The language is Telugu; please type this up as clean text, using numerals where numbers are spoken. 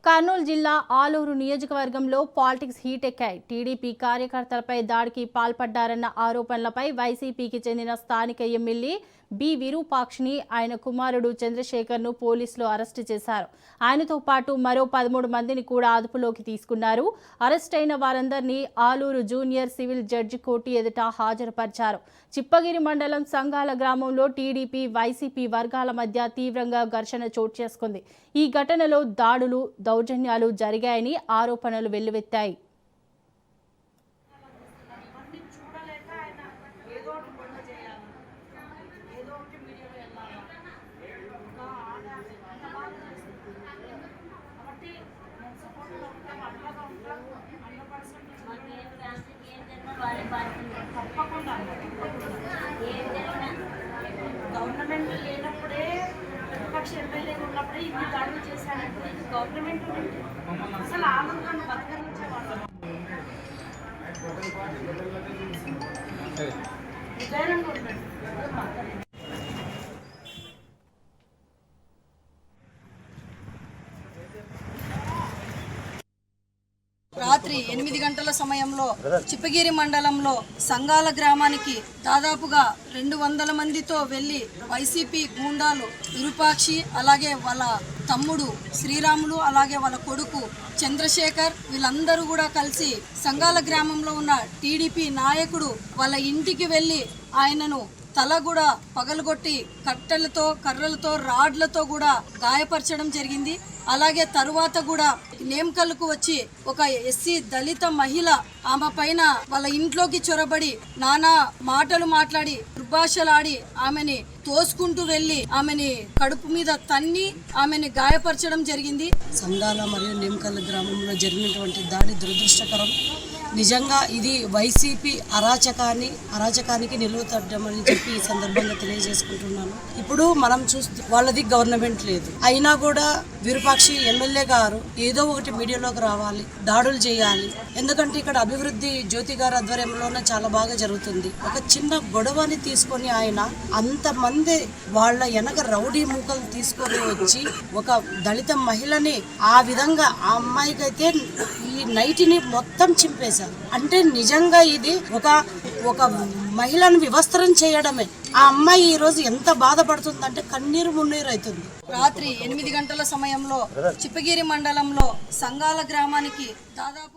కర్నూలు జిల్లా ఆలూరు నియోజకవర్గంలో పాలిటిక్స్ హీట్ ఎక్కాయి. టీడీపీ కార్యకర్తలపై దాడికి పాల్పడ్డారన్న ఆరోపణలపై వైసీపీకి చెందిన స్థానిక ఎమ్మెల్యే బి విరూపాక్షిని ఆయన కుమారుడు చంద్రశేఖర్ను పోలీసులు అరెస్టు చేశారు. ఆయనతో పాటు మరో 13 మందిని కూడా అదుపులోకి తీసుకున్నారు. అరెస్ట్ అయిన వారందరినీ Aluru junior civil judge court ఎదుట హాజరుపరిచారు. చిప్పగిరి మండలం సంగాల గ్రామంలో టీడీపీ వైసీపీ వర్గాల మధ్య తీవ్రంగా ఘర్షణ చోటు చేసుకుంది. ఈ ఘటనలో దాడులు, దౌర్జన్యాలు జరిగాయని ఆరోపణలు వెల్లువెత్తాయి. గవర్నమెంట్ లేనప్పుడే ప్రతిపక్ష ఎమ్మెల్యేగా ఉన్నప్పుడే ఇన్ని దాడులు చేశారంటే ఇది గవర్నమెంట్ అసలు ఆనందాన్ని బతకరించేవాళ్ళు విధానంగా ఉండండి. రాత్రి 8 గంటల సమయంలో చిప్పగిరి మండలంలో సంగాల గ్రామానికి దాదాపుగా 200 మందితో వెళ్లి వైసీపీ గూండాలు విరూపాక్షి, అలాగే వాళ్ళ తమ్ముడు శ్రీరాములు, అలాగే వాళ్ళ కొడుకు చంద్రశేఖర్ వీళ్ళందరూ కూడా కలిసి సంగాల గ్రామంలో ఉన్న టీడీపీ నాయకుడు వాళ్ళ ఇంటికి వెళ్ళి ఆయనను తల కూడా పగలగొట్టి కట్టెలతో, కర్రలతో, రాడ్లతో కూడా గాయపరచడం జరిగింది. అలాగే తరువాత కూడా నేమ్కల్కు వచ్చి ఒక ఎస్సీ దళిత మహిళ ఆమె పైన వాళ్ళ ఇంట్లోకి చొరబడి నానా మాటలు మాట్లాడి దుర్భాషలాడి ఆమెని తోసుకుంటూ వెళ్లి ఆమెని కడుపు మీద తన్ని ఆమెని గాయపరచడం జరిగింది. సంగాల మరియు నేమ్కల్ గ్రామంలో జరిగినటువంటి దాడి దురదృష్టకరం. నిజంగా ఇది వైసీపీ అరాచకానికి నిలువతడ్డమని చెప్పి ఈ సందర్భంగా తెలియజేసుకుంటున్నాను. ఇప్పుడు మనం చూస్తే వాళ్ళది గవర్నమెంట్ లేదు, అయినా కూడా విరూపాక్షి ఎమ్మెల్యే గారు ఏదో ఒకటి మీడియాలోకి రావాలి, దాడులు చేయాలి. ఎందుకంటే ఇక్కడ అభివృద్ధి జ్యోతి గారి ఆధ్వర్యంలోనే చాలా బాగా జరుగుతుంది. ఒక చిన్న గొడవని తీసుకొని ఆయన అంతమంది వాళ్ళ వెనక రౌడీ మూకలు తీసుకొని వచ్చి ఒక దళిత మహిళని ఆ విధంగా ఆ అమ్మాయికైతే ఈ నైట్ని మొత్తం చింపేశారు. అంటే నిజంగా ఇది ఒక మహిళను వివస్త్రం చేయడమే. ఆ అమ్మాయి ఈ రోజు ఎంత బాధపడుతుందంటే కన్నీరు మున్నీరు అవుతుంది. రాత్రి 8 గంటల సమయంలో చిప్పగిరి మండలంలో సంగాల గ్రామానికి దాదాపు